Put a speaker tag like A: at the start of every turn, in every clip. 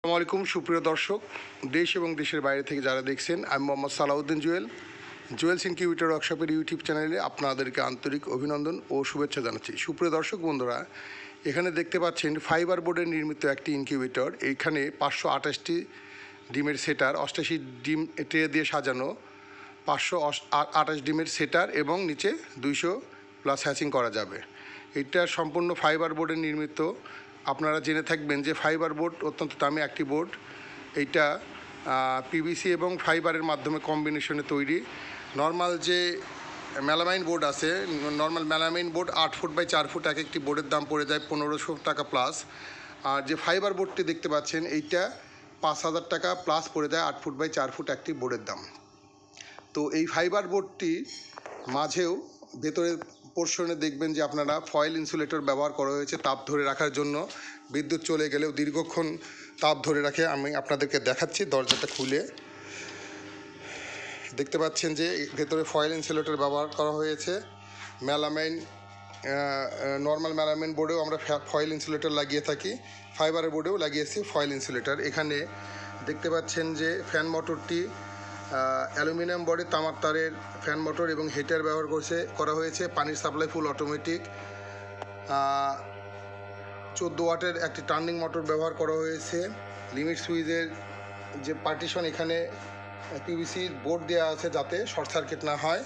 A: আসসালামু আলাইকুম সুপ্রিয় দর্শক, দেশ এবং দেশের বাইরে থেকে যারা দেখছেন, আমি মোহাম্মদ সালাউদ্দিন জুয়েলস ইনকিউবেটর ওয়ার্কশপের ইউটিউব চ্যানেলে আপনাদেরকে আন্তরিক অভিনন্দন ও শুভেচ্ছা জানাচ্ছি। সুপ্রিয় দর্শক বন্ধুরা, এখানে দেখতে পাচ্ছেন ফাইবার বোর্ডের নির্মিত একটি ইনকিউবেটর। এইখানে 528টি ডিমের সেটার, 88 ডিম ট্রে দিয়ে সাজানো 528 ডিমের সেটার এবং নিচে 200 প্লাস হ্যাচিং করা যাবে। এটা সম্পূর্ণ ফাইবার বোর্ডের নির্মিত। আপনারা জেনে থাকবেন যে ফাইবার বোর্ড অত্যন্ত দামি একটি বোর্ড। এইটা পিভিসি এবং ফাইবারের মাধ্যমে কম্বিনেশনে তৈরি। নর্মাল যে মেলামাইন বোর্ড আছে, normal melamine board 8 foot by 4 foot, এক একটি বোর্ডের দাম পড়ে যায় 1500 টাকা প্লাস। আর যে ফাইবার বোর্ডটি দেখতে পাচ্ছেন, এইটা 5000 টাকা প্লাস পড়ে যায় 8 ফুট বাই 4 ফুট একটি বোর্ডের দাম। তো এই ফাইবার বোর্ডটি মাঝেও ভেতরের পোর্শনে দেখবেন যে আপনারা ফয়েল ইনসুলেটর ব্যবহার করা হয়েছে তাপ ধরে রাখার জন্য। বিদ্যুৎ চলে গেলেও দীর্ঘক্ষণ তাপ ধরে রাখে। আমি আপনাদেরকে দেখাচ্ছি, দরজাটা খুলে দেখতে পাচ্ছেন যে ভেতরে ফয়েল ইনসুলেটর ব্যবহার করা হয়েছে। মেলামাইন নর্মাল মেলামাইন বোর্ডেও আমরা ফয়েল ইনসুলেটর লাগিয়ে থাকি, ফাইবারের বোর্ডেও লাগিয়েছি ফয়েল ইনসুলেটর। এখানে দেখতে পাচ্ছেন যে ফ্যান মোটরটি অ্যালুমিনিয়াম বডি তামার তারের ফ্যান মোটর এবং হিটার ব্যবহার করা হয়েছে। পানির সাপ্লাই ফুল অটোমেটিক। 14 ওয়াটের একটি টার্নিং মোটর ব্যবহার করা হয়েছে। লিমিট সুইচের যে পার্টিশন, এখানে পিভিসি বোর্ড দেওয়া আছে যাতে শর্ট সার্কিট না হয়।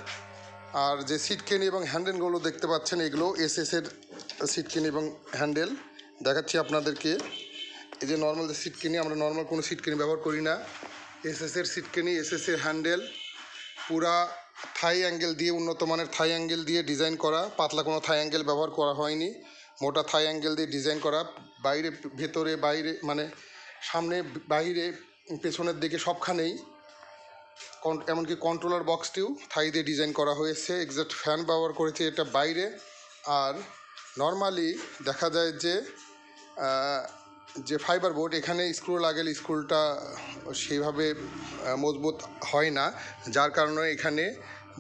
A: আর যে সিটকেনি এবং হ্যান্ডেলগুলো দেখতে পাচ্ছেন, এগুলো এসএসের সিটকেনি এবং হ্যান্ডেল দেখাচ্ছি আপনাদেরকে। এই যে নর্মাল যে সিটকেনি, আমরা নর্মাল কোনো সিটকেনি ব্যবহার করি না। এসএসের সিটকেনি, এসএসের হ্যান্ডেল পুরা থাই অ্যাঙ্গেল দিয়ে, উন্নত মানের থাই অ্যাঙ্গেল দিয়ে ডিজাইন করা। পাতলা কোনো থাই অ্যাঙ্গেল ব্যবহার করা হয়নি, মোটা থাই অ্যাঙ্গেল দিয়ে ডিজাইন করা। বাইরে ভেতরে বাইরে মানে সামনে বাইরে পেছনের দিকে সবখানেই, এমনকি কন্ট্রোলার বক্সটিও থাই দিয়ে ডিজাইন করা হয়েছে। এক্সাক্ট ফ্যান ব্যবহার করেছে এটা বাইরে। আর নর্মালি দেখা যায় যে ফাইবার বোর্ড, এখানে স্ক্রু লাগলে স্ক্রুটা সেইভাবে মজবুত হয় না, যার কারণে এখানে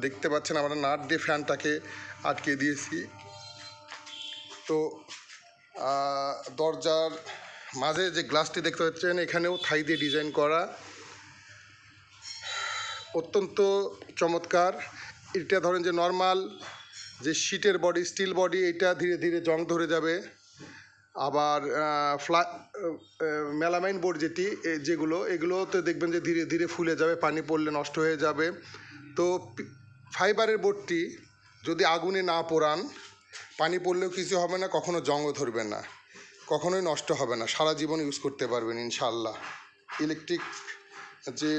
A: দেখতে পাচ্ছেন আমরা নাট দিয়ে ফ্যানটাকে আটকে দিয়েছি। তো দরজার মাঝে যে গ্লাসটি দেখতে পাচ্ছেন, এখানেও থাই দিয়ে ডিজাইন করা, অত্যন্ত চমৎকার। এটা ধরেন যে নর্মাল যে শীটের বডি, স্টিল বডি, এটা ধীরে ধীরে জং ধরে যাবে। আবার মেলামাইন বোর্ড এগুলোতে দেখবেন যে ধীরে ধীরে ফুলে যাবে, পানি পড়লে নষ্ট হয়ে যাবে। তো ফাইবারের বোর্ডটি যদি আগুনে না পোড়ান, পানি পড়লেও কিছু হবে না, কখনো জংও ধরবে না, কখনোই নষ্ট হবে না, সারা জীবন ইউজ করতে পারবেন ইনশাআল্লাহ। ইলেকট্রিক যে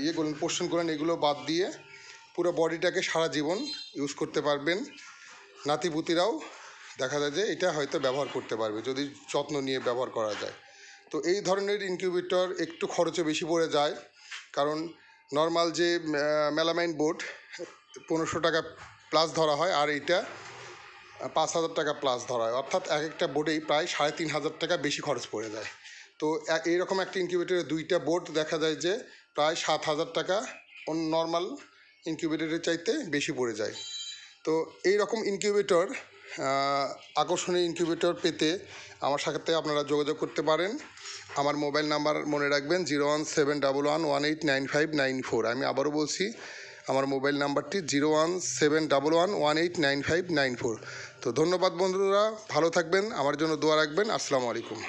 A: ইয়েগুলো পোর্শন করেন, এগুলো বাদ দিয়ে পুরো বডিটাকে সারা জীবন ইউজ করতে পারবেন। নাতিপুতিরাও দেখা যায় যে এটা হয়তো ব্যবহার করতে পারবে যদি যত্ন নিয়ে ব্যবহার করা যায়। তো এই ধরনের ইনকিউবেটর একটু খরচে বেশি পড়ে যায়, কারণ নর্মাল যে মেলামাইন বোর্ড 1500 টাকা প্লাস ধরা হয়, আর এইটা 5000 টাকা প্লাস ধরা হয়, অর্থাৎ এক একটা বোর্ডেই প্রায় 3500 টাকা বেশি খরচ পড়ে যায়। তো এইরকম একটা ইনকিউবেটরে 2টা বোর্ড দেখা যায় যে প্রায় 7000 টাকা নর্মাল ইনকিউবেটরের চাইতে বেশি পড়ে যায়। তো এই রকম ইনকিউবেটর, আকর্ষণীয় ইনকিউবেটর পেতে আমার সাথে আপনারা যোগাযোগ করতে পারেন। আমার মোবাইল নাম্বার মনে রাখবেন 01711189594। আমি আবারও বলছি, আমার মোবাইল নাম্বারটি 01711189594। তো ধন্যবাদ বন্ধুরা, ভালো থাকবেন, আমার জন্য দোয়া রাখবেন। আসসালামু আলাইকুম।